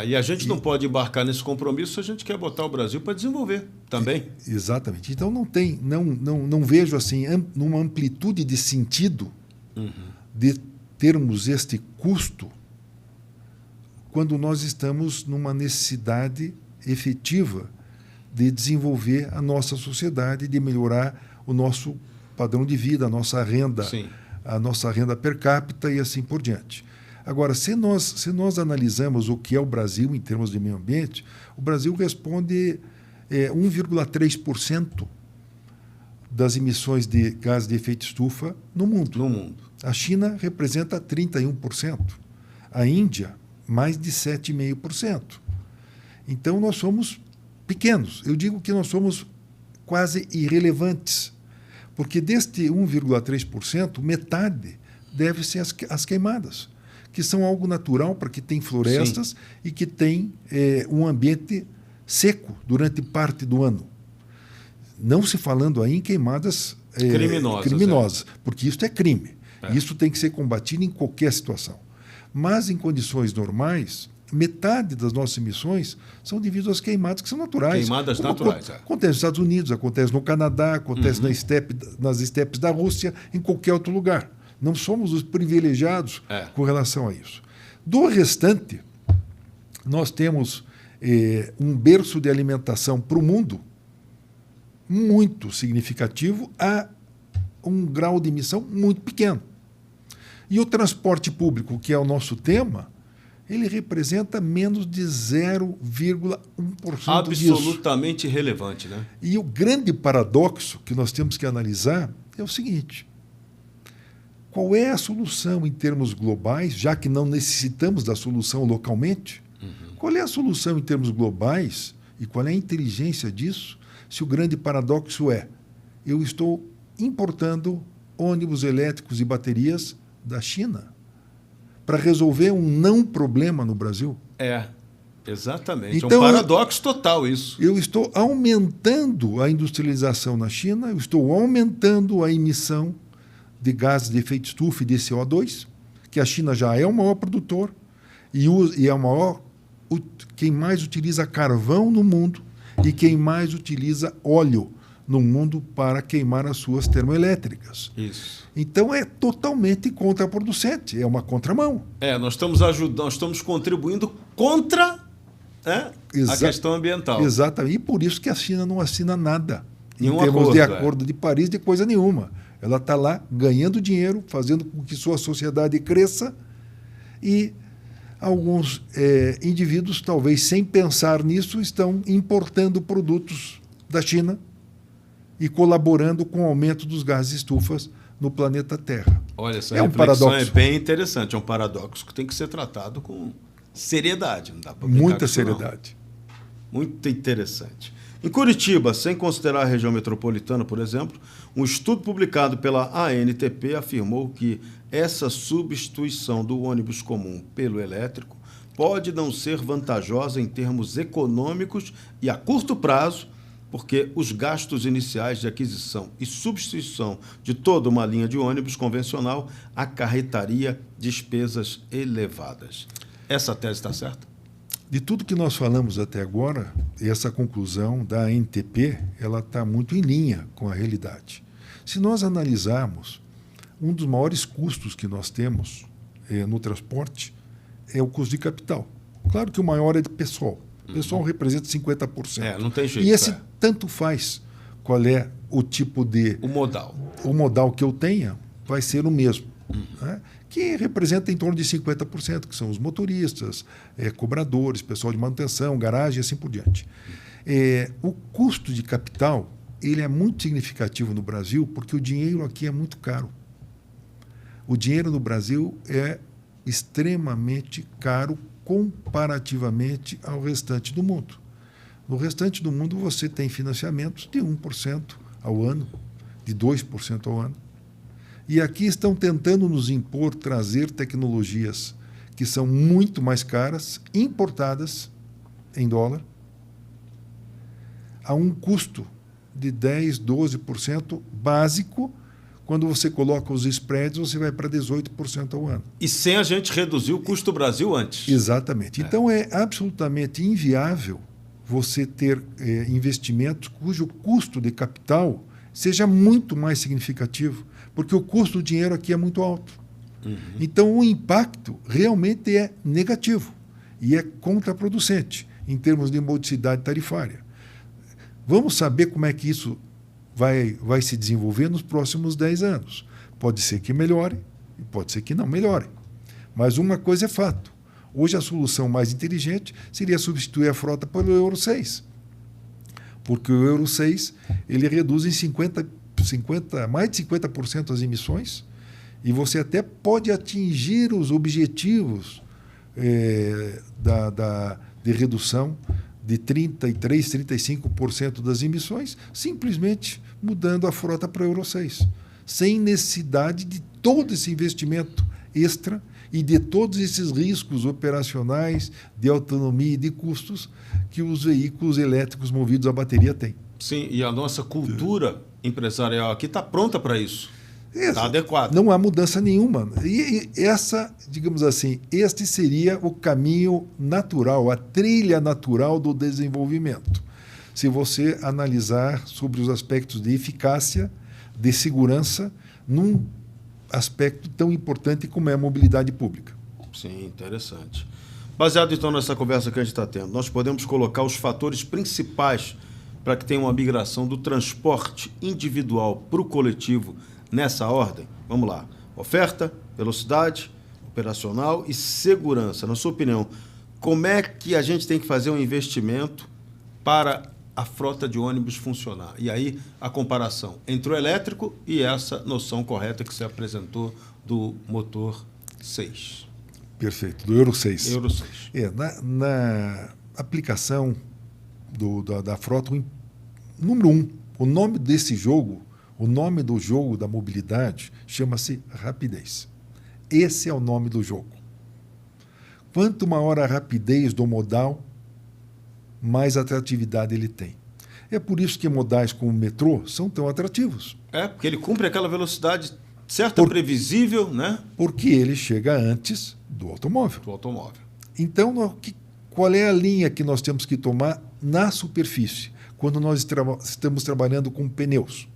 E a gente não pode embarcar nesse compromisso se a gente quer botar o Brasil para desenvolver também. Exatamente. Então, não vejo assim, numa amplitude de sentido de termos este custo quando nós estamos numa necessidade efetiva de desenvolver a nossa sociedade, de melhorar o nosso padrão de vida, a nossa renda, a nossa renda per capita e assim por diante. Agora, se nós analisamos o que é o Brasil em termos de meio ambiente, o Brasil responde 1,3% das emissões de gases de efeito estufa no mundo. A China representa 31%. A Índia, mais de 7,5%. Então, nós somos pequenos. Eu digo que nós somos quase irrelevantes, porque deste 1,3%, metade deve ser as queimadas, que são algo natural para que tem florestas e que tem um ambiente seco durante parte do ano. Não se falando aí em queimadas criminosas, porque isso é crime. Isso tem que ser combatido em qualquer situação. Mas, em condições normais, metade das nossas emissões são devido às queimadas que são naturais. Queimadas naturais. Acontece nos Estados Unidos, acontece no Canadá, acontece nas estepes da Rússia, em qualquer outro lugar. Não somos os privilegiados com relação a isso. Do restante, nós temos um berço de alimentação para o mundo muito significativo a um grau de emissão muito pequeno. E o transporte público, que é o nosso tema, ele representa menos de 0,1% disso. Absolutamente irrelevante, né? E o grande paradoxo que nós temos que analisar é o seguinte: qual é a solução em termos globais, já que não necessitamos da solução localmente? Qual é a solução em termos globais e qual é a inteligência disso, se o grande paradoxo é: eu estou importando ônibus elétricos e baterias da China para resolver um não problema no Brasil? Exatamente. Então, é um paradoxo total isso. Eu estou aumentando a industrialização na China, eu estou aumentando a emissão de gases de efeito estufa e de CO2, que a China já é o maior produtor e é quem mais utiliza carvão no mundo e quem mais utiliza óleo no mundo para queimar as suas termoelétricas. Isso. Então é totalmente contraproducente, é uma contramão. Nós estamos ajudando, nós estamos contribuindo contra a questão ambiental. Exatamente. E por isso que a China não assina nada em termos acordo, de acordo de Paris, de coisa nenhuma. Ela está lá ganhando dinheiro, fazendo com que sua sociedade cresça, e alguns indivíduos, talvez sem pensar nisso, estão importando produtos da China e colaborando com o aumento dos gases estufas no planeta Terra. Olha, essa reflexão é bem interessante. É um paradoxo que tem que ser tratado com seriedade. Não dá para brincar muita com isso, seriedade. não. Muito interessante. Em Curitiba, sem considerar a região metropolitana, por exemplo, um estudo publicado pela ANTP afirmou que essa substituição do ônibus comum pelo elétrico pode não ser vantajosa em termos econômicos e a curto prazo, porque os gastos iniciais de aquisição e substituição de toda uma linha de ônibus convencional acarretaria despesas elevadas. Essa tese está certa? De tudo que nós falamos até agora, essa conclusão da ANTP, ela está muito em linha com a realidade. Se nós analisarmos, um dos maiores custos que nós temos no transporte é o custo de capital. Claro que o maior é de pessoal. O pessoal representa 50%. Não tem jeito. E esse tanto faz qual é o tipo de... O modal. O modal que eu tenha vai ser o mesmo. Né? Que representa em torno de 50%, que são os motoristas, cobradores, pessoal de manutenção, garagem e assim por diante. O custo de capital ele é muito significativo no Brasil porque o dinheiro aqui é muito caro. O dinheiro no Brasil é extremamente caro comparativamente ao restante do mundo. No restante do mundo, você tem financiamentos de 1% ao ano, de 2% ao ano. E aqui estão tentando nos impor, trazer tecnologias que são muito mais caras, importadas em dólar, a um custo de 10%, 12% básico. Quando você coloca os spreads, você vai para 18% ao ano. E sem a gente reduzir o custo do Brasil antes. Exatamente. Então, é absolutamente inviável você ter investimentos cujo custo de capital seja muito mais significativo, porque o custo do dinheiro aqui é muito alto. Então, o impacto realmente é negativo e é contraproducente em termos de modicidade tarifária. Vamos saber como é que isso vai se desenvolver nos próximos 10 anos. Pode ser que melhore e pode ser que não melhore. Mas uma coisa é fato. Hoje a solução mais inteligente seria substituir a frota pelo Euro 6. Porque o Euro 6 ele reduz em mais de 50% as emissões e você até pode atingir os objetivos de redução de 33%, 35% das emissões, simplesmente mudando a frota para o Euro 6, sem necessidade de todo esse investimento extra e de todos esses riscos operacionais, de autonomia e de custos que os veículos elétricos movidos a bateria têm. Sim, e a nossa cultura empresarial aqui está pronta para isso. Está adequada. Não há mudança nenhuma. E essa, digamos assim, este seria o caminho natural, a trilha natural do desenvolvimento. Se você analisar sobre os aspectos de eficácia, de segurança, num aspecto tão importante como é a mobilidade pública. Sim, interessante. Baseado, então, nessa conversa que a gente está tendo, nós podemos colocar os fatores principais para que tenha uma migração do transporte individual para o coletivo nessa ordem? Vamos lá. Oferta, velocidade, operacional e segurança. Na sua opinião, como é que a gente tem que fazer um investimento para a frota de ônibus funcionar? E aí a comparação entre o elétrico e essa noção correta que você apresentou do motor 6. Perfeito, do Euro 6. Euro 6. Na aplicação da frota, número 1, o nome desse jogo, o nome do jogo da mobilidade chama-se rapidez. Esse é o nome do jogo. Quanto maior a rapidez do modal, mais atratividade ele tem. É por isso que modais como o metrô são tão atrativos. Porque ele cumpre aquela velocidade certa, previsível, né? Porque ele chega antes do automóvel. Então, qual é a linha que nós temos que tomar na superfície, quando nós estamos trabalhando com pneus?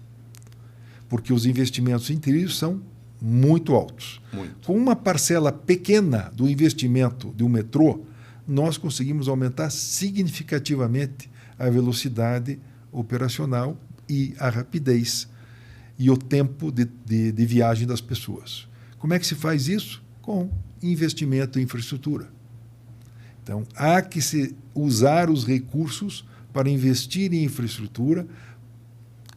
Porque os investimentos em trilhos são muito altos. Com uma parcela pequena do investimento de um metrô, nós conseguimos aumentar significativamente a velocidade operacional e a rapidez e o tempo de viagem das pessoas. Como é que se faz isso? Com investimento em infraestrutura. Então, há que se usar os recursos para investir em infraestrutura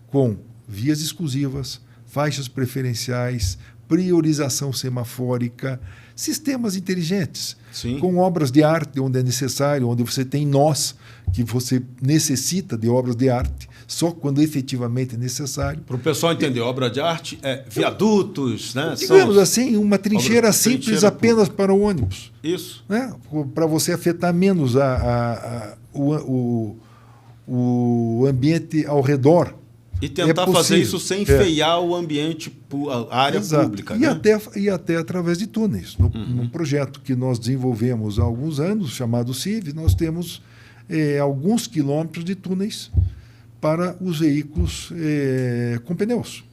com vias exclusivas, faixas preferenciais, priorização semafórica, sistemas inteligentes, Sim. com obras de arte onde é necessário, onde você tem nós, que você necessita de obras de arte, só quando efetivamente é necessário. Para o pessoal entender, obra de arte é viadutos, né? Digamos assim, uma trincheira simples trincheira apenas para o ônibus. Isso. Né? Para você afetar menos o ambiente ao redor. E tentar fazer isso sem enfeiar o ambiente, a área Exato. pública. E, né? até através de túneis. Num projeto que nós desenvolvemos há alguns anos, chamado CIV, nós temos alguns quilômetros de túneis para os veículos com pneus,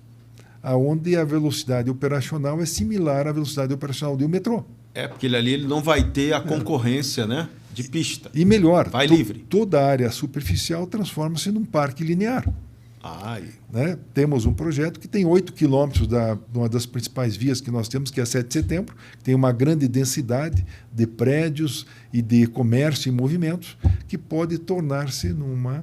onde a velocidade operacional é similar à velocidade operacional do metrô. Porque ele não vai ter a concorrência, né, de pista. E melhor, vai livre. Toda a área superficial transforma-se num parque linear. Né? Temos um projeto que tem 8 quilômetros de uma das principais vias que nós temos, que é a 7 de setembro, que tem uma grande densidade de prédios e de comércio e movimentos, que pode tornar-se um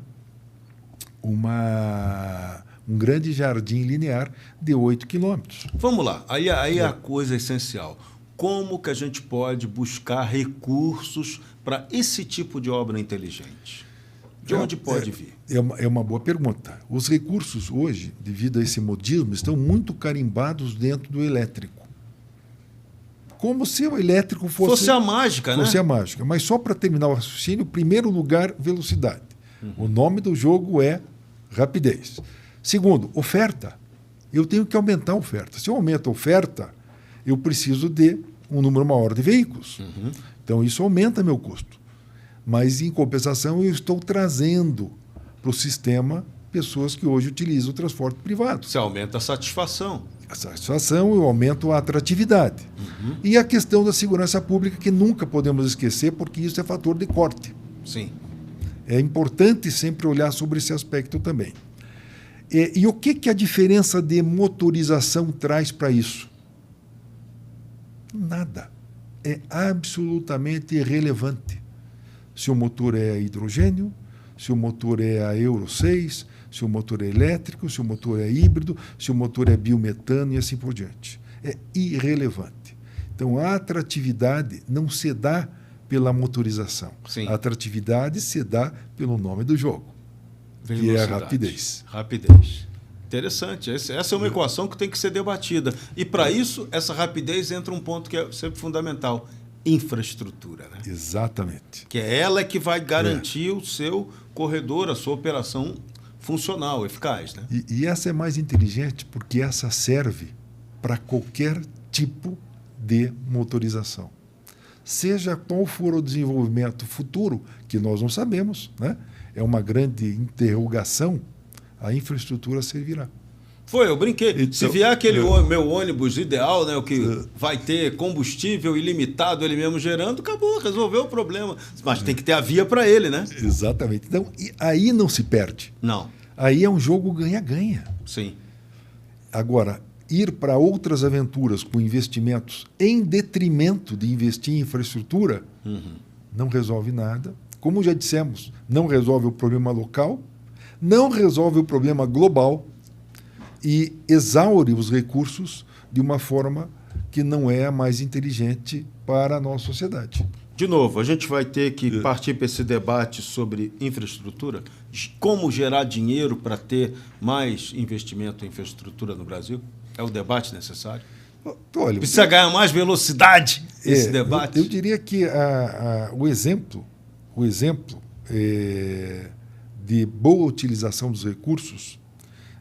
grande jardim linear de 8 quilômetros. Vamos lá, aí a coisa essencial. Como que a gente pode buscar recursos para esse tipo de obra inteligente? De onde pode vir? É uma boa pergunta. Os recursos hoje, devido a esse modismo, estão muito carimbados dentro do elétrico. Como se o elétrico fosse a mágica, né? Fosse a mágica. Mas só para terminar o raciocínio, primeiro lugar, velocidade. O nome do jogo é rapidez. Segundo, oferta. Eu tenho que aumentar a oferta. Se eu aumento a oferta, eu preciso de um número maior de veículos. Então, isso aumenta meu custo. Mas, em compensação, eu estou trazendo para o sistema pessoas que hoje utilizam o transporte privado. Você aumenta a satisfação. A satisfação, eu aumento a atratividade. E a questão da segurança pública, que nunca podemos esquecer, porque isso é fator de corte. Sim. É importante sempre olhar sobre esse aspecto também. E o que a diferença de motorização traz para isso? Nada. É absolutamente irrelevante. Se o motor é a hidrogênio, se o motor é a Euro 6, se o motor é elétrico, se o motor é híbrido, se o motor é biometano e assim por diante. É irrelevante. Então, a atratividade não se dá pela motorização. Sim. A atratividade se dá pelo nome do jogo, que é a rapidez. Rapidez. Interessante. Essa é uma equação que tem que ser debatida. E, para isso, essa rapidez entra um ponto que é sempre fundamental. Infraestrutura, né? Exatamente. Que é ela que vai garantir o seu corredor, a sua operação funcional, eficaz, né? E essa é mais inteligente porque essa serve para qualquer tipo de motorização. Seja qual for o desenvolvimento futuro, que nós não sabemos, né? É uma grande interrogação, a infraestrutura servirá. Eu brinquei. Então, se vier aquele meu ônibus ideal, né, o que vai ter combustível ilimitado, ele mesmo gerando, acabou, resolveu o problema. Mas tem que ter a via para ele, né? Exatamente. Então, aí não se perde. Não. Aí é um jogo ganha-ganha. Sim. Agora, ir para outras aventuras com investimentos em detrimento de investir em infraestrutura não resolve nada. Como já dissemos, não resolve o problema local, não resolve o problema global, e exaure os recursos de uma forma que não é a mais inteligente para a nossa sociedade. De novo, a gente vai ter que partir para esse debate sobre infraestrutura, como gerar dinheiro para ter mais investimento em infraestrutura no Brasil? É o debate necessário? Olha, precisa ganhar mais velocidade esse debate? Eu diria que o exemplo de boa utilização dos recursos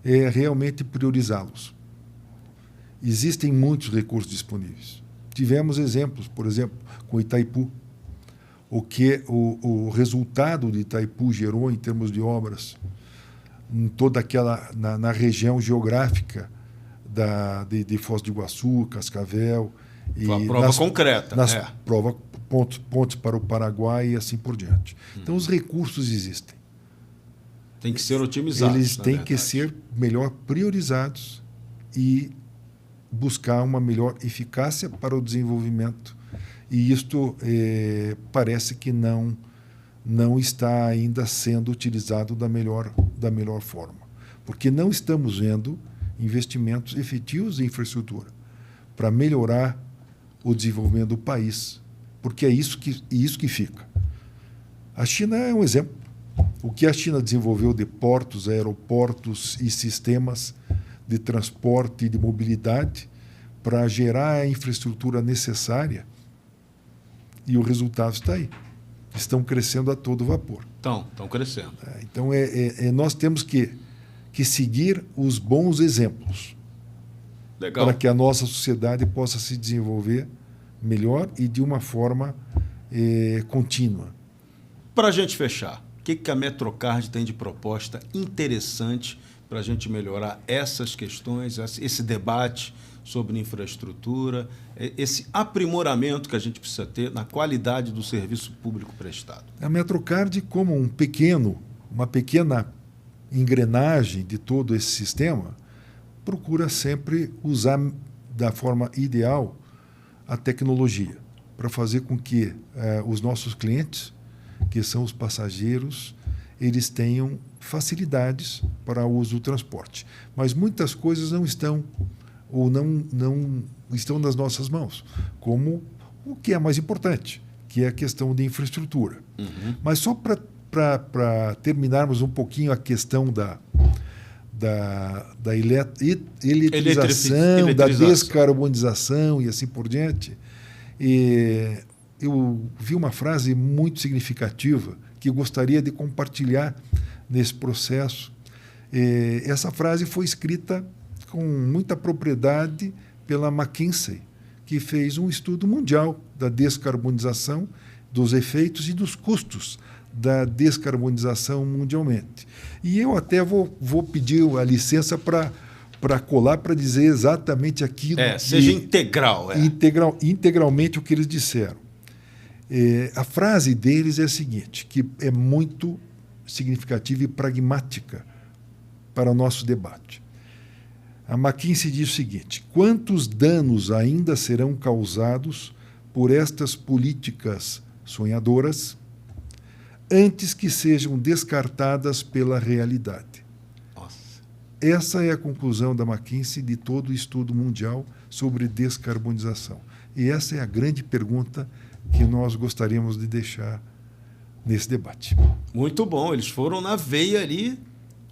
é realmente priorizá-los. Existem muitos recursos disponíveis. Tivemos exemplos, por exemplo, com Itaipu. O que o resultado de Itaipu gerou em termos de obras em toda aquela na região geográfica de Foz do Iguaçu, Cascavel. Uma prova concreta. Pontes para o Paraguai e assim por diante. Então, os recursos existem. Tem que ser otimizados. Eles têm que ser melhor priorizados e buscar uma melhor eficácia para o desenvolvimento. E isto parece que não está ainda sendo utilizado da melhor forma. Porque não estamos vendo investimentos efetivos em infraestrutura. para melhorar o desenvolvimento do país, porque é isso que fica. A China é um exemplo. O que a China desenvolveu de portos, aeroportos e sistemas de transporte e de mobilidade para gerar a infraestrutura necessária, e o resultado está aí. Estão crescendo a todo vapor. Estão crescendo. Então, nós temos que seguir os bons exemplos. Legal. Para que a nossa sociedade possa se desenvolver melhor e de uma forma contínua. Para a gente fechar, o que a Metrocard tem de proposta interessante para a gente melhorar essas questões, esse debate sobre infraestrutura, esse aprimoramento que a gente precisa ter na qualidade do serviço público prestado? A Metrocard, como uma pequena engrenagem de todo esse sistema, procura sempre usar da forma ideal a tecnologia para fazer com que os nossos clientes, que são os passageiros, eles tenham facilidades para o uso do transporte. Mas muitas coisas não estão nas nossas mãos, como o que é mais importante, que é a questão de infraestrutura. Uhum. Mas só para terminarmos um pouquinho a questão da eletrização, da descarbonização e assim por diante, eu vi uma frase muito significativa que eu gostaria de compartilhar nesse processo. Essa frase foi escrita com muita propriedade pela McKinsey, que fez um estudo mundial da descarbonização, dos efeitos e dos custos da descarbonização mundialmente. E eu até vou pedir a licença para colar, para dizer exatamente aquilo. Seja integral. Integralmente o que eles disseram. A frase deles é a seguinte, que é muito significativa e pragmática para o nosso debate. A McKinsey diz o seguinte: quantos danos ainda serão causados por estas políticas sonhadoras antes que sejam descartadas pela realidade? Nossa. Essa é a conclusão da McKinsey de todo o estudo mundial sobre descarbonização. E essa é a grande pergunta que nós gostaríamos de deixar nesse debate. Muito bom, eles foram na veia ali,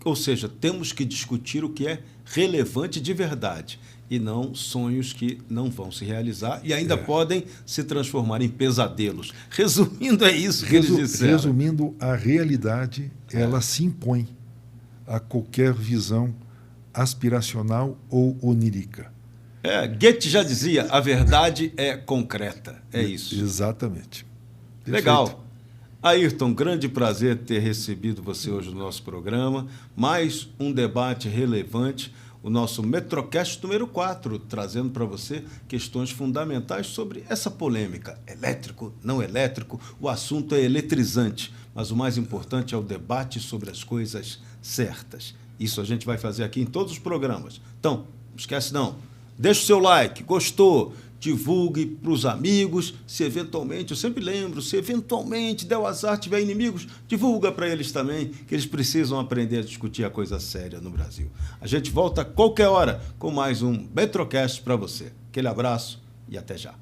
ou seja, temos que discutir o que é relevante de verdade e não sonhos que não vão se realizar e ainda podem se transformar em pesadelos. Resumindo, é isso que eles disseram. Resumindo, a realidade ela se impõe a qualquer visão aspiracional ou onírica. Goethe já dizia, a verdade é concreta. É isso. Exatamente. Perfeito. Legal. Ayrton, grande prazer ter recebido você hoje no nosso programa. Mais um debate relevante, o nosso Metrocast número 4, trazendo para você questões fundamentais sobre essa polêmica. Elétrico, não elétrico, o assunto é eletrizante, mas o mais importante é o debate sobre as coisas certas. Isso a gente vai fazer aqui em todos os programas. Então, não esquece não. Deixe o seu like, gostou, divulgue para os amigos, se eventualmente, eu sempre lembro, se eventualmente der o azar, tiver inimigos, divulga para eles também, que eles precisam aprender a discutir a coisa séria no Brasil. A gente volta a qualquer hora com mais um Metrocast para você. Aquele abraço e até já.